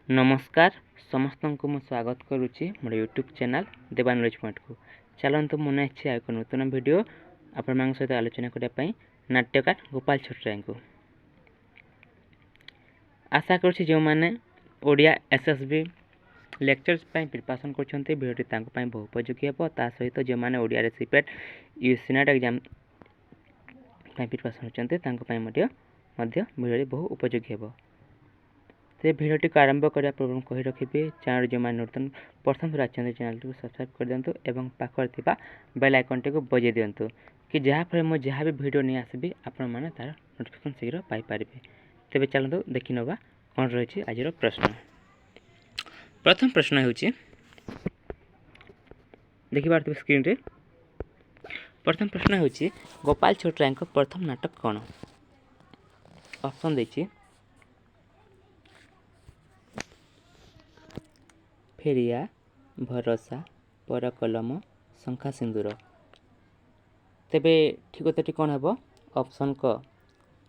नमस्कार समस्त को मु स्वागत करुच्ची मोर यूट्यूब चैनल देवानोज पॉइंट को। चलतु मन अच्छे एक नूतन वीडियो आपण सहित आलोचना करने नाट्यकार गोपाल छोटराय को आशा करुच्ची जो मैंने ओडिया एसएसबी लेक्चर्स प्रिपरेशन कर भिडियोटी बहु उपयोगी हे। ता सहित जो मैंने ओडिया सीपेट यूसीनेट एग्जाम प्रिपरेशन होती भिडियो बहु उपयोगी हे। तो भिडियोटी को आरंभ करने पूर्व कही रखिए चैनल जो मैंने नूतन प्रथम थर आते चैनल को सब्सक्राइब कर दिंतु और पाखर बेल आइकन टी को बजे दिंतु कि जहाँफल मुझे जहाँ भी भिडियो नहीं आसबि आपण मैंने तार नोटिफिकेशन शीघ्र पाइपर। तेज चलते देखी ना कौन रही आज प्रश्न। प्रथम प्रश्न हो देखिए स्क्रीन रे। प्रथम प्रश्न हो गोपाल छोटराय प्रथम नाटक कौन? ऑप्शन देखिए फेरिया, भरोसा, परकलम, शंखा सिंदूर। तेबे ठीक उत्तर कौन हे? ऑप्शन क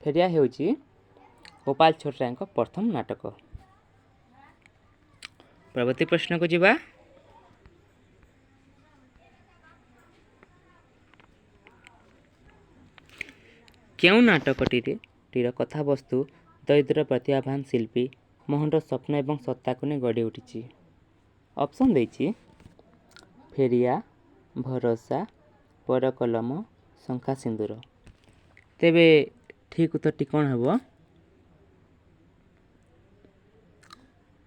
फेरिया हेउची गोपाल छोटराय प्रथम नाटक। परवर्ती प्रश्न को जीवा। क्यों नाटकटीर कथावस्तु दरिद्र प्रतिभावान शिल्पी मोहन स्वप्न एवं सत्ता को नहीं गढ़ी उठी? ऑप्शन देछि फेरिया, भरोसा, परकलम, शंखा सिंदूर। तेबे ठीक उत्तर कौन हे?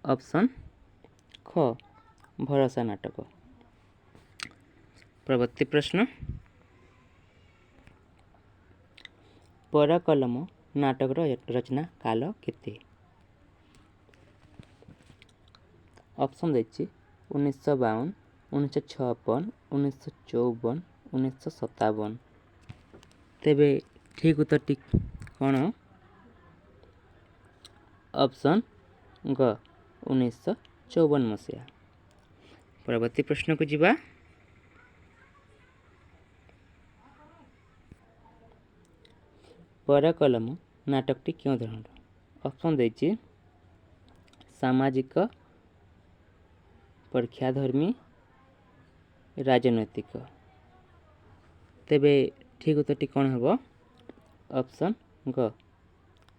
ऑप्शन ख भरोसा नाटक। परवर्ती प्रश्न परकलम नाटक रचना काल केते? ऑप्शन देछि 1952, 1956, 1954, 1957। तेबे ठीक उत्तर कौन? ऑप्शन ग 1954 मसीहा। परवर्ती प्रश्न को जीवा। परकलम नाटकटी क्यों धरण? ऑप्शन देछि सामाजिक, परीक्षाधर्मी, राजनैतिक। तेबे ठीक उत्तर कौन हे? ऑप्शन ग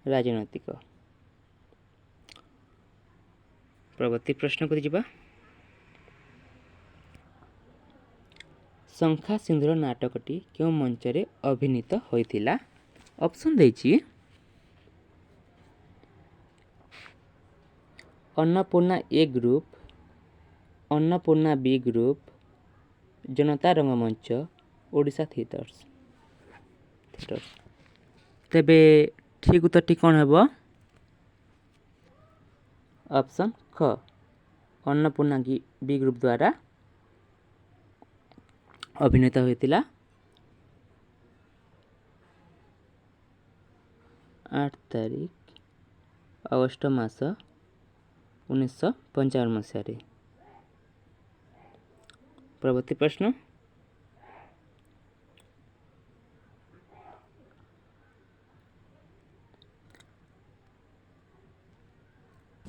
राजनैतिक। परवर्ती प्रश्न को जीवा। शंखा सिंदूर नाटकटी क्यों मंचरे अभिनीत होइथिला? ऑप्शन देछि अन्नपूर्णा ए ग्रुप, अन्नपूर्णा बी ग्रुप, जनता रंगमंच, ओडिशा थिएटर्स। तेबे ठीक उत्तर कौन हे? ऑप्शन ख अन्नपूर्णा बी ग्रुप द्वारा अभिनेता होइतिला 8 तारीख अगस्त मास 1955 मसीह। परवर्ती प्रश्न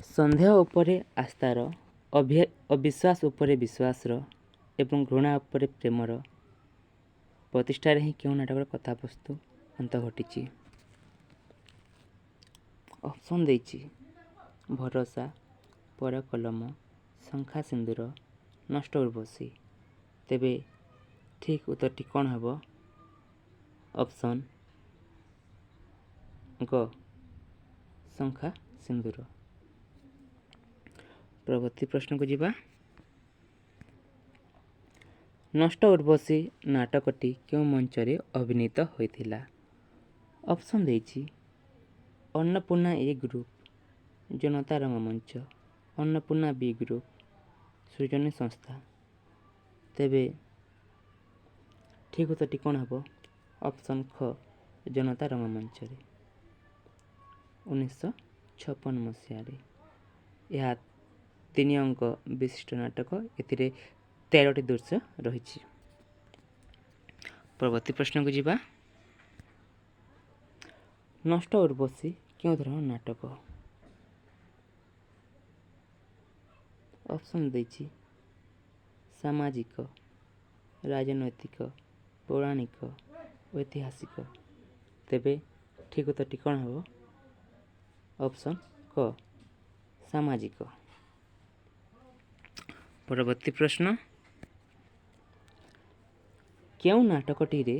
संदेह उपरे आस्थार, अविश्वास उपरे विश्वासर एवं घृणा उपरे प्रेमर प्रतिष्ठा ही क्यों नाटक कथावस्तु अंत घटी? ऑप्शन देछि भरोसा, परकलम, शंखा सिंदूर, नष्ट उर्वशी। तेबे ठीक उत्तर कौन हे? ऑप्शन ग शंखा सिंदूर। परवर्ती प्रश्न को जीवा। नष्ट उर्वशी नाटकटी क्यों मंचरे अभिनीत होइथिला? ऑप्शन देछि अन्नपूर्णा ए ग्रुप, जनता रंगमंच, अन्नपूर्णा बी ग्रुप, सृजनी संस्था। तेबे ठीक उत्तर कौन हे? ऑप्शन ख जनता रंगमंच 1956 मसीह। यह 3 अंक विशिष्ट नाटक, ए 13टी दृश्य रही। परवर्ती प्रश्न को जीवा। नष्ट उर्वशी क्यों धरण नाटक? ଅପସନ୍ ଦେଇଛି ସାମାଜିକ, ରାଜନୈତିକ, ପୌରାଣିକ, ଐତିହାସିକ। ତେବେ ଠିକ୍ ଉତ୍ତରଟି କ'ଣ ହେବ? ଅପସନ୍ କ ସାମାଜିକ। ପରବର୍ତ୍ତୀ ପ୍ରଶ୍ନ, କେଉଁ ନାଟକଟିରେ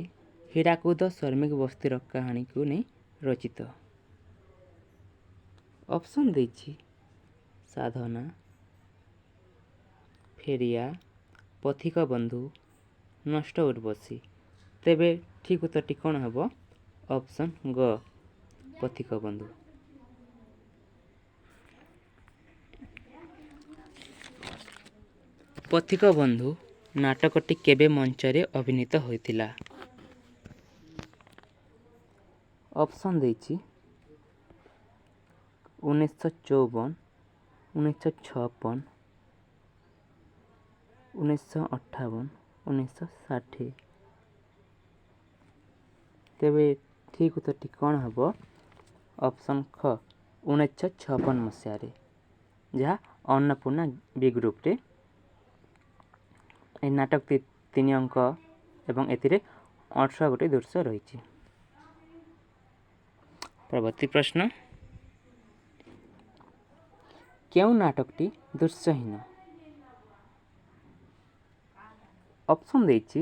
ହୀରାକୁଦ ଶ୍ରମିକ ବସ୍ତିର କାହାଣୀକୁ ନେଇ ରଚିତ? ଅପସନ୍ ଦେଇଛି ସାଧନା, ଫେରିଆ, ପଥିକ ବନ୍ଧୁ, ନଷ୍ଟ ଉର୍ବଶୀ। ତେବେ ଠିକ୍ ଉତ୍ତରଟି କ'ଣ ହେବ? ଅପସନ୍ ଗ ପଥିକ ବନ୍ଧୁ। ପଥିକ ବନ୍ଧୁ ନାଟକଟି କେବେ ମଞ୍ଚରେ ଅଭିନୀତ ହୋଇଥିଲା? ଅପସନ୍ ଦେଇଛି 1954, 1956, 1958, 1960। ତେବେ ଠିକ୍ ଉତ୍ତରଟି କ'ଣ ହେବ? ଅପସନ୍ ଖ 1956 ମସିହାରେ, ଯାହା ଅନ୍ନପୂର୍ଣ୍ଣା ବି ଗ୍ରୁପ୍ରେ। ଏହି ନାଟକଟି 3 ଅଙ୍କ ଏବଂ ଏଥିରେ 18 ଗୋଟି ଦୃଶ୍ୟ ରହିଛି। ପରବର୍ତ୍ତୀ ପ୍ରଶ୍ନ, କେଉଁ ନାଟକଟି ଦୃଶ୍ୟହୀନ? ଅପସନ୍ ଦେଇଛି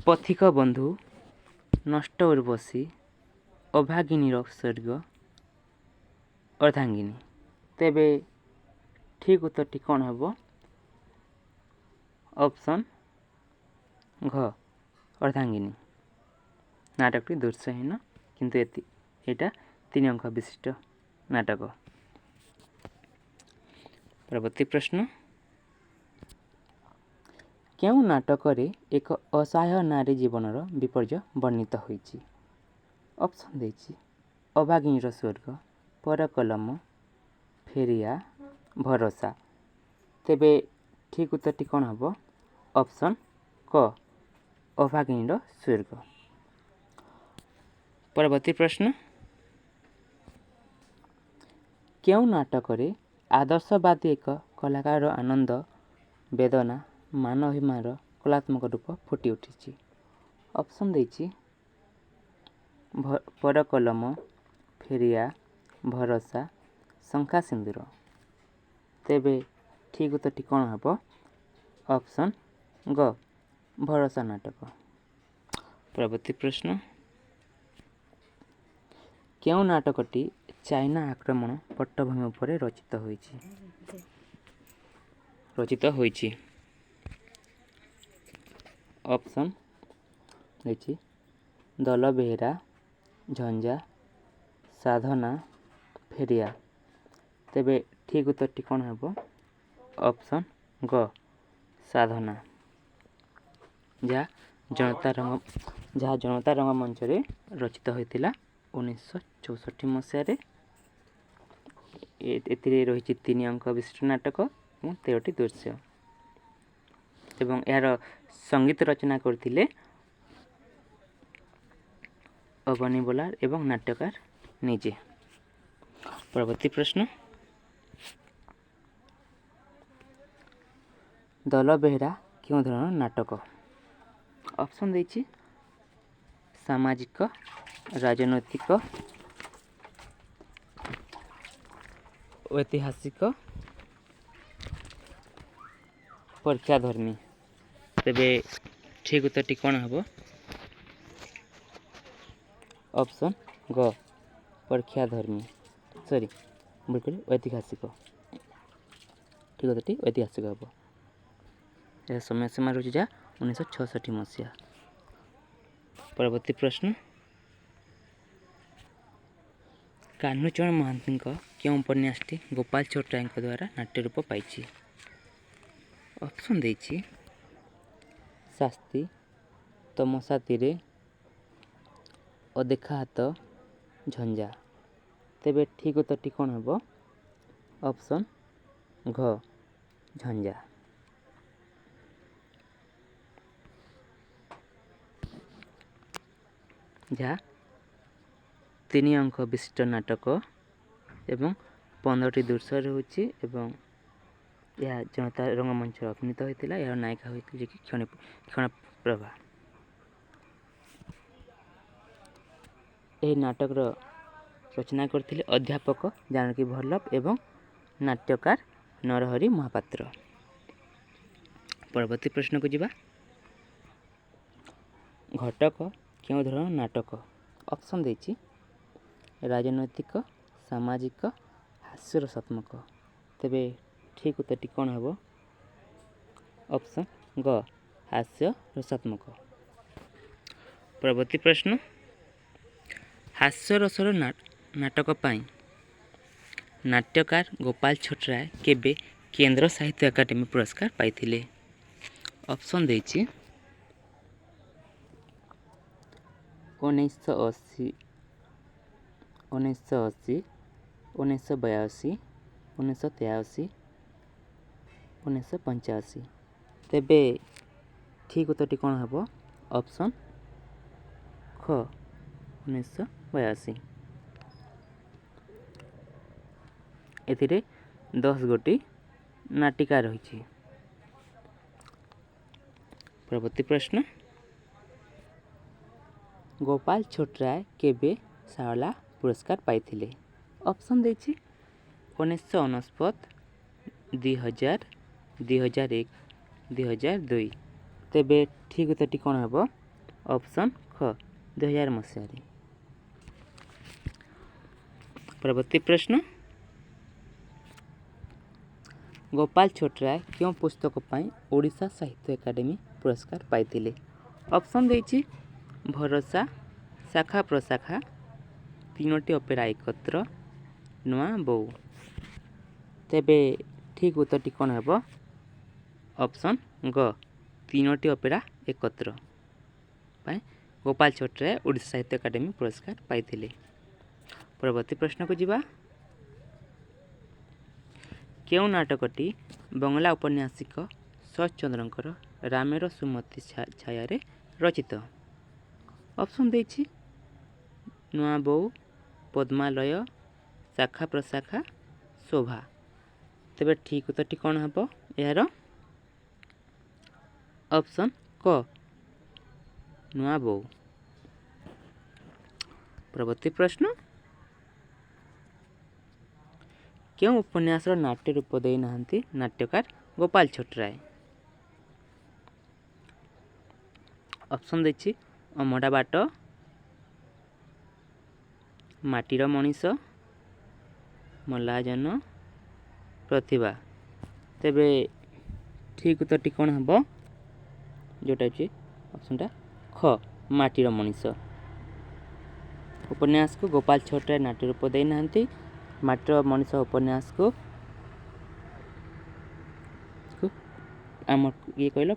ପଥିକ ବନ୍ଧୁ, ନଷ୍ଟ ଉର୍ବଶୀ, ଅଭାଗିନୀର ସ୍ୱର୍ଗ, ଅର୍ଦ୍ଧାଙ୍ଗିନୀ। ତେବେ ଠିକ୍ ଉତ୍ତରଟି କ'ଣ ହେବ? ଅପସନ୍ ଘ ଅର୍ଦ୍ଧାଙ୍ଗିନୀ। ନାଟକଟି ଦୃଶ୍ୟହୀନ, କିନ୍ତୁ ଏଇଟା 3 ଅଙ୍କ ବିଶିଷ୍ଟ ନାଟକ। ପରବର୍ତ୍ତୀ ପ୍ରଶ୍ନ, କେଉଁ ନାଟକରେ ଏକ ଅସହାୟ ନାରୀ ଜୀବନର ବିପର୍ଯ୍ୟୟ ବର୍ଣ୍ଣିତ ହୋଇଛି? ଅପସନ୍ ଦେଇଛି ଅଭାଗିନୀର ସ୍ୱର୍ଗ, ପରକଲମ, ଫେରିଆ, ଭରସା। ତେବେ ଠିକ୍ ଉତ୍ତରଟି କ'ଣ ହେବ? ଅପସନ୍ କ ଅଭାଗିନୀର ସ୍ୱର୍ଗ। ପରବର୍ତ୍ତୀ ପ୍ରଶ୍ନ, କେଉଁ ନାଟକରେ ଆଦର୍ଶବାଦୀ ଏକ କଳାକାରର ଆନନ୍ଦ, ବେଦନା, ମାନ ଅଭିମାନର କଳାତ୍ମକ ରୂପ ଫୁଟି ଉଠିଛି? ଅପସନ୍ ଦେଇଛି ପରକଲମ, ଫେରିଆ, ଭରସା, ଶଙ୍ଖା ସିନ୍ଦୁର। ତେବେ ଠିକ୍ ଉତ୍ତରଟି କ'ଣ ହେବ? ଅପସନ୍ ଗ ଭରସା ନାଟକ। ପରବର୍ତ୍ତୀ ପ୍ରଶ୍ନ, କେଉଁ ନାଟକଟି ଚାଇନା ଆକ୍ରମଣ ପଟ୍ଟଭୂମି ଉପରେ ରଚିତ ହୋଇଛି? ଅପସନ୍ ଦେଇଛି ଦଲବେହେରା, ଝଞ୍ଜା, ସାଧନା, ଫେରିଆ। ତେବେ ଠିକ୍ ଉତ୍ତରଟି କ'ଣ ହେବ? ଅପସନ୍ ଗ ସାଧନା, ଯାହା ଜନତା ରଙ୍ଗମଞ୍ଚରେ ରଚିତ ହୋଇଥିଲା 1964 ମସିହାରେ। ଏଥିରେ ରହିଛି 3 ଅଙ୍କ ବିଶିଷ୍ଟ ନାଟକ ଏବଂ 13ଟି ଦୃଶ୍ୟ, ଏବଂ ଏହାର ସଙ୍ଗୀତ ରଚନା କରିଥିଲେ ଅବନୀ ବଲାର ଏବଂ ନାଟ୍ୟକାର ନିଜେ। ପରବର୍ତ୍ତୀ ପ୍ରଶ୍ନ, ଦଲବେହେରା କେଉଁ ଧରଣର ନାଟକ? ଅପସନ୍ ଦେଇଛି ସାମାଜିକ, ରାଜନୈତିକ, ଐତିହାସିକ, ପରୀକ୍ଷାଧର୍ମୀ। ତେବେ ଠିକ୍ ଉତ୍ତରଟି କ'ଣ ହେବ? ଅପସନ୍ ଗ ପରୀକ୍ଷାଧର୍ମୀ, ଐତିହାସିକ। ଠିକ୍ ଉତ୍ତରଟି ଐତିହାସିକ ହେବ। ଏହା ସମୟ ସୀମା ରହିଛି ଯାହା 1966 ମସିହା। ପରବର୍ତ୍ତୀ ପ୍ରଶ୍ନ, କାହ୍ନୁଚରଣ ମହାନ୍ତିଙ୍କ କେଉଁ ଉପନ୍ୟାସଟି ଗୋପାଳ ଛୋଟରାୟଙ୍କ ଦ୍ୱାରା ନାଟ୍ୟ ରୂପ ପାଇଛି? ଅପସନ୍ ଦେଇଛି ଶାସ୍ତି, ତମସା ତୀରେ, ଅଦେଖା ହାତ, ଝଞ୍ଜା। ତେବେ ଠିକ୍ ଉତ୍ତରଟି କ'ଣ ହେବ? ଅପସନ୍ ଘ ଝଞ୍ଜା। ଯାହା 3 ଅଙ୍କ ବିଶିଷ୍ଟ ନାଟକ ଏବଂ 15ଟି ଦୃଶ୍ୟ ରହୁଛି ଏବଂ ଏହା ଜନତା ରଙ୍ଗମଞ୍ଚରେ ଅଭିନୀତ ହୋଇଥିଲା। ଏହାର ନାୟିକା ହୋଇଥିଲେ ଯିଏକି କ୍ଷଣପ୍ରଭା। ଏହି ନାଟକର ରଚନା କରିଥିଲେ ଅଧ୍ୟାପକ ଜାନକୀ ବଲ୍ଲଭ ଏବଂ ନାଟ୍ୟକାର ନରହରି ମହାପାତ୍ର। ପରବର୍ତ୍ତୀ ପ୍ରଶ୍ନକୁ ଯିବା। ଘଟକ କେଉଁ ଧରଣର ନାଟକ? ଅପସନ୍ ଦେଇଛି ରାଜନୈତିକ, ସାମାଜିକ, ହାସ୍ୟରସାତ୍ମକ। ତେବେ ଠିକ୍ ଉତ୍ତରଟି କ'ଣ ହେବ? ଅପସନ୍ ଗ ହାସ୍ୟରସାତ୍ମକ। ପରବର୍ତ୍ତୀ ପ୍ରଶ୍ନ। ହାସ୍ୟରସର ନାଟକ ପାଇଁ ନାଟ୍ୟକାର ଗୋପାଳ ଛୋଟରାୟ କେବେ କେନ୍ଦ୍ର ସାହିତ୍ୟ ଏକାଡେମୀ ପୁରସ୍କାର ପାଇଥିଲେ? ଅପସନ୍ ଦେଇଛି 1980, 1982, 1983, 1985। ତେବେ ଠିକ୍ ଉତ୍ତରଟି କ'ଣ ହେବ? ଅପସନ୍ ଖ 1982। ଏଥିରେ 10 ଗୋଟି ନାଟିକା ରହିଛି। ପରବର୍ତ୍ତୀ ପ୍ରଶ୍ନ। ଗୋପାଳ ଛୋଟରାୟ କେବେ ଶାରଳା ପୁରସ୍କାର ପାଇଥିଲେ? ଅପସନ୍ ଦେଇଛି 1999, 2000, 2001, 2002। ତେବେ ଠିକ୍ ଉତ୍ତରଟି କ'ଣ ହେବ? ଅପସନ୍ ଖ 2000 ମସିହାରେ। ପରବର୍ତ୍ତୀ ପ୍ରଶ୍ନ। ଗୋପାଳ ଛୋଟରାୟ କେଉଁ ପୁସ୍ତକ ପାଇଁ ଓଡ଼ିଶା ସାହିତ୍ୟ ଏକାଡେମୀ ପୁରସ୍କାର ପାଇଥିଲେ? ଅପସନ୍ ଦେଇଛି ଭରସା, ଶାଖା ପ୍ରଶାଖା, ତିନୋଟି ଅପେରା ଏକତ୍ର, ନୂଆ ବୋଉ। ତେବେ ଠିକ୍ ଉତ୍ତରଟି କ'ଣ ହେବ? ଅପସନ୍ ଗ ତିନୋଟି ଅପେରା ଏକତ୍ର ପାଇଁ ଗୋପାଳ ଛୋଟରାୟ ଓଡ଼ିଶା ସାହିତ୍ୟ ଏକାଡେମୀ ପୁରସ୍କାର ପାଇଥିଲେ। ପରବର୍ତ୍ତୀ ପ୍ରଶ୍ନକୁ ଯିବା। କେଉଁ ନାଟକଟି ବଙ୍ଗଳା ଔପନ୍ୟାସିକ ଶରତଚନ୍ଦ୍ରଙ୍କର ରାମେର ସୁମତି ଛାୟାରେ ରଚିତ? ଅପସନ୍ ଦେଇଛି ନୂଆ ବୋଉ, ପଦ୍ମାଲୟ, ଶାଖା ପ୍ରଶାଖା, ଶୋଭା। ତେବେ ଠିକ୍ ଉତ୍ତରଟି କ'ଣ ହେବ ଏହାର? ଅପସନ୍ କ ନୂଆ ବୋଉ। ପରବର୍ତ୍ତୀ ପ୍ରଶ୍ନ। କେଉଁ ଉପନ୍ୟାସର ନାଟ୍ୟ ରୂପ ଦେଇନାହାନ୍ତି ନାଟ୍ୟକାର ଗୋପାଳ ଛୋଟରାୟ? ଅପସନ୍ ଦେଇଛି ଅମଡ଼ା ବାଟ, ମାଟିର ମଣିଷ, ମଲାଜନ, ପ୍ରତିଭା। ତେବେ ଠିକ୍ ଉତ୍ତରଟି କ'ଣ ହେବ? ଯେଉଁଟା ହେଉଛି ଅପସନ୍ଟା ଖ ମାଟିର ମଣିଷ। ଉପନ୍ୟାସକୁ ଗୋପାଳ ଛୋଟରାୟ ନାଟ୍ୟ ରୂପ ଦେଇନାହାନ୍ତି। ମାଟିର ମଣିଷ ଉପନ୍ୟାସକୁ ଆମ ଇଏ କହିଲ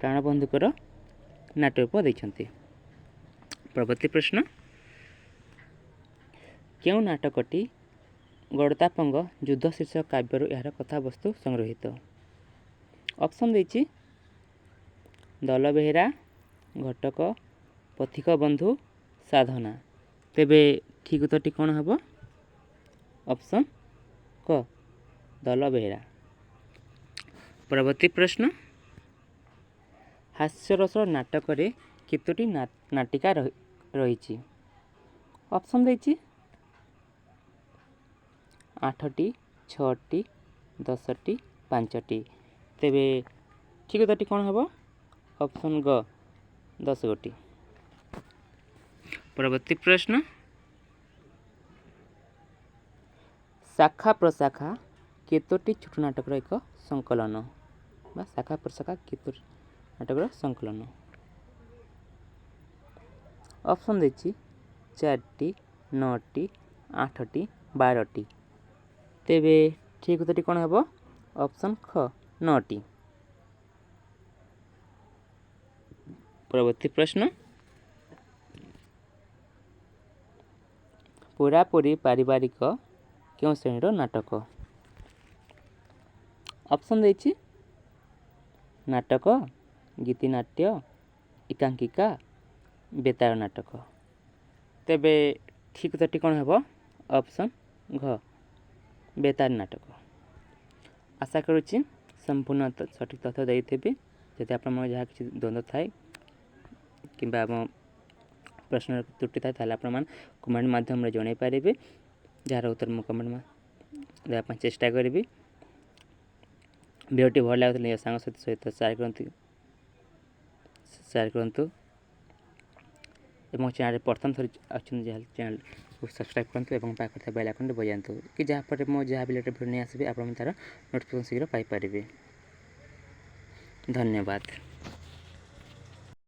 ପ୍ରାଣବନ୍ଧୁଙ୍କର ନାଟ୍ୟ ରୂପ ଦେଇଛନ୍ତି। ପରବର୍ତ୍ତୀ ପ୍ରଶ୍ନ। କେଉଁ ନାଟକଟି ଗଡ଼ତାପଙ୍ଗ ଯୁଦ୍ଧ ଶୀର୍ଷକ କାବ୍ୟରୁ ଏହାର କଥାବସ୍ତୁ ସଂଗୃହୀତ? ଅପସନ୍ ଦେଇଛି ଦଳବେହେରା, ଘଟକ, ପଥିକ ବନ୍ଧୁ, ସାଧନା। ତେବେ ଠିକ୍ ଉତ୍ତରଟି କ'ଣ ହେବ? ଅପସନ୍ କ ଦଳବେହେରା। ପରବର୍ତ୍ତୀ ପ୍ରଶ୍ନ। ହାସ୍ୟରସ ନାଟକରେ କେତୋଟି ନାଟିକା ରହିଛି? ଅପସନ୍ ଦେଇଛି 8ଟି, 6ଟି, 10ଟି, 5ଟି। ତେବେ ଠିକ୍ ଉତ୍ତରଟି କ'ଣ ହେବ? ଅପସନ୍ ଗ 10 ଗୋଟି। ପରବର୍ତ୍ତୀ ପ୍ରଶ୍ନ। ଶାଖା ପ୍ରଶାଖା କେତୋଟି ଛୋଟ ନାଟକର ଏକ ସଂକଳନ ବା ଶାଖା ପ୍ରଶାଖା କେତୋଟି ନାଟକର ସଂକଳନ? ଅପସନ୍ ଦେଇଛି 4ଟି, 9ଟି, 8ଟି, 12ଟି। ତେବେ ଠିକ୍ ଉତ୍ତରଟି କ'ଣ ହେବ? ଅପସନ୍ ଖ 9ଟି। ପରବର୍ତ୍ତୀ ପ୍ରଶ୍ନ। ପୁରାପୁରି ପାରିବାରିକ କେଉଁ ଶ୍ରେଣୀର ନାଟକ? ଅପସନ୍ ଦେଇଛି ନାଟକ, ଗୀତିନାଟ୍ୟ, ଏକାଙ୍କିକା, ବେତାଳ ନାଟକ। ତେବେ ଠିକ୍ ଉତ୍ତରଟି କ'ଣ ହେବ? ଅପସନ୍ घ बेतार नाटक। आशा करुच्ची संपूर्ण सठिक तथ्य देइथिबि। जदि आपन जहाँ किसी द्वंद्व थाए कि प्रश्न त्रुटि थाए ताले आपन कमेंट माध्यम जन पारे, जार उत्तर मु कमेंट में देवाई चेष्टा करी। भिडियोटी भल लगे सांग सहित शेयर करूँ और चैनल प्रथम थर अच्छे चैनल को सब्सक्राइब करूँ और पाखे बेल आइकन बजातु कि जहाँपर मो जहाँ भी भिडियो नहीं आसबि आप तार नोटिफिकेशन शीघ्र पाइपर। धन्यवाद।